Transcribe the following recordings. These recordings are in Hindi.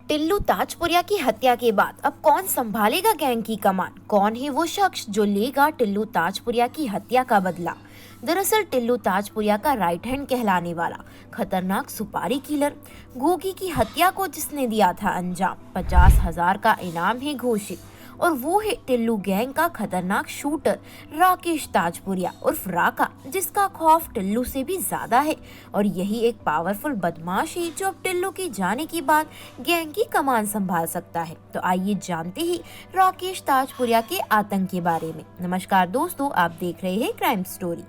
टिल्लू ताजपुरिया की हत्या के बाद अब कौन संभालेगा गैंग की कमान? कौन है वो शख्स जो लेगा टिल्लू ताजपुरिया की हत्या का बदला? दरअसल टिल्लू ताजपुरिया का राइट हैंड कहलाने वाला खतरनाक सुपारी किलर गोगी की हत्या को जिसने दिया था अंजाम, 50,000 का इनाम है घोषित। और वो है टिल्लू गैंग का खतरनाक शूटर राकेश ताजपुरिया उर्फ राका, जिसका खौफ टिल्लू से भी ज्यादा है। और यही एक पावरफुल बदमाश है जो अब टिल्लू के जाने के बाद गैंग की कमान संभाल सकता है। तो आइए जानते ही राकेश ताजपुरिया के आतंक के बारे में। नमस्कार दोस्तों, आप देख रहे हैं क्राइम स्टोरी।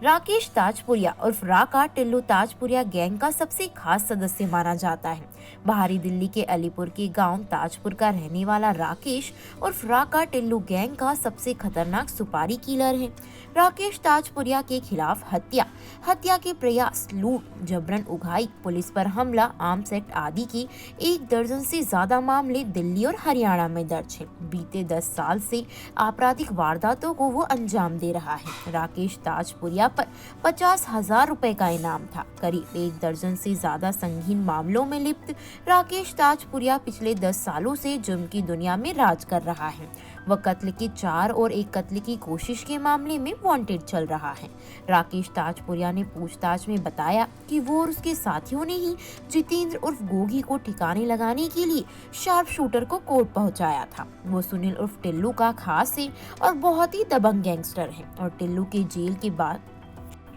राकेश ताजपुरिया उर्फ राका टिल्लू ताजपुरिया गैंग का सबसे खास सदस्य माना जाता है। बाहरी दिल्ली के अलीपुर के गांव ताजपुर का रहने वाला राकेश उर्फ राका टिल्लू गैंग का सबसे खतरनाक सुपारी किलर है। राकेश ताजपुरिया के खिलाफ हत्या के प्रयास, लूट, जबरन उगाई, पुलिस पर हमला, आर्म्स एक्ट आदि के 1 दर्जन से ज्यादा मामले दिल्ली और हरियाणा में दर्ज हैं। बीते 10 साल से आपराधिक वारदातों को वो अंजाम दे रहा है। राकेश ताजपुरिया पर 50,000 रुपए का इनाम था। करीब 1 दर्जन से ज्यादा संगीन मामलों में लिप्त राकेश ताजपुरिया पिछले 10 सालों से जुर्म की दुनिया में राज कर रहा है। वह कत्ल के 4 और एक कत्ल की कोशिश के मामले में वांटेड चल रहा है। राकेश ताजपुरिया ने पूछताछ में बताया कि वो और उसके साथियों ने ही जितेंद्र उर्फ गोगी को ठिकाने लगाने के लिए शार्प शूटर को कोर्ट पहुंचाया था। वो सुनील उर्फ टिल्लू का खास है और बहुत ही दबंग गैंगस्टर है और टिल्लू के जेल के बाद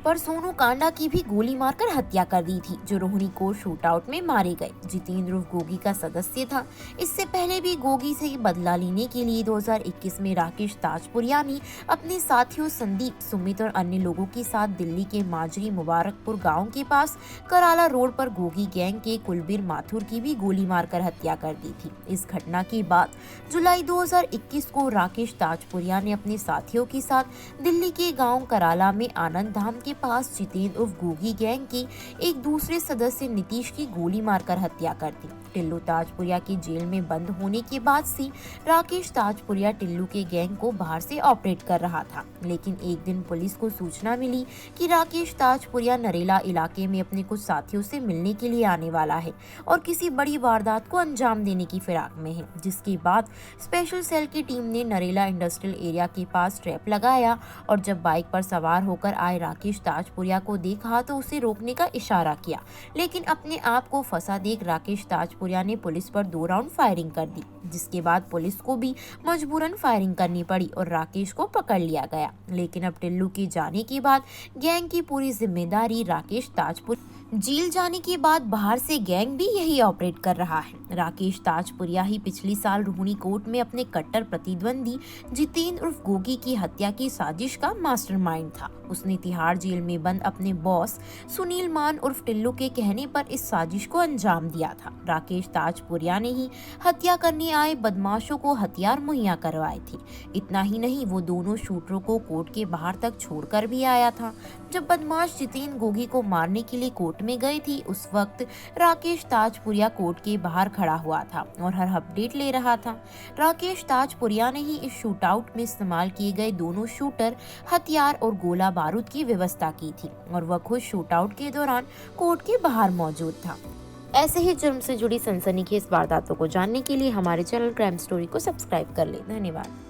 पर सोनू कांडा की भी गोली मारकर हत्या कर दी थी, जो रोहिणी कोर्ट शूटआउट में मारे गए। जितेंद्र उर्फ गोगी का सदस्य था। इससे पहले भी गोगी से बदला लेने के लिए 2021 में राकेश ताजपुरिया ने अपने साथियों संदीप, सुमित और अन्य लोगों के साथ दिल्ली के माजरी मुबारकपुर गांव के पास कराला रोड पर गोगी गैंग के कुलबीर माथुर की भी गोली मारकर हत्या कर दी थी। इस घटना के बाद जुलाई 2021 को राकेश ताजपुरिया ने अपने साथियों के साथ दिल्ली के गाँव कराला में आनंद धाम के पास जितेंद्र उर्फ गोगी गैंग के एक दूसरे सदस्य नीतीश की गोली मारकर हत्या कर दी। टिल्लू ताजपुरिया के जेल में बंद होने के बाद से राकेश ताजपुरिया टिल्लू के गैंग को बाहर से ऑपरेट कर रहा था। लेकिन एक दिन पुलिस को सूचना मिली कि राकेश ताजपुरिया नरेला इलाके में अपने कुछ साथियों से मिलने के लिए आने वाला है और किसी बड़ी वारदात को अंजाम देने की फिराक में है। जिसके बाद स्पेशल सेल की टीम ने नरेला इंडस्ट्रियल एरिया के पास ट्रैप लगाया और जब बाइक पर सवार होकर आए राकेश ताजपुरिया को देखा तो उसे रोकने का इशारा किया, लेकिन अपने आप को फंसा देख राकेश ताजपुरिया ने पुलिस पर 2 राउंड फायरिंग कर दी, जिसके बाद पुलिस को भी मजबूरन फायरिंग करनी पड़ी और राकेश को पकड़ लिया गया। लेकिन अब टिल्लू के जाने के बाद गैंग की पूरी जिम्मेदारी राकेश ताजपुर जेल जाने के बाद बाहर से गैंग भी यही ऑपरेट कर रहा है। राकेश ताजपुरिया ही पिछली साल रोहिणी कोर्ट में अपने कट्टर प्रतिद्वंदी जितेंद्र उर्फ गोगी की हत्या की साजिश का मास्टरमाइंड था। उसने तिहाड़ जेल में बंद अपने बॉस सुनील मान उर्फ टिल्लू के कहने पर इस साजिश को अंजाम दिया था। राकेश ताजपुरिया ने ही हत्या करने आए बदमाशों को हथियार मुहैया करवाए थे। इतना ही नहीं, वो दोनों शूटरों को कोर्ट के बाहर तक छोड़कर भी आया था। जब बदमाश जितेंद्र गोगी को मारने के लिए कोर्ट में गए थी, उस वक्त राकेश ताजपुरिया कोर्ट के बाहर खड़ा हुआ था और हर अपडेट ले रहा था। राकेश ताजपुरिया ने ही इस शूटआउट में इस्तेमाल किए गए दोनों शूटर, हथियार और गोला बारूद की व्यवस्था की थी और वह खुद शूटआउट के दौरान कोर्ट के बाहर मौजूद था। ऐसे ही जुर्म से जुड़ी सनसनीखेज वारदातों को जानने के लिए हमारे चैनल क्राइम स्टोरी को सब्सक्राइब कर लें। धन्यवाद।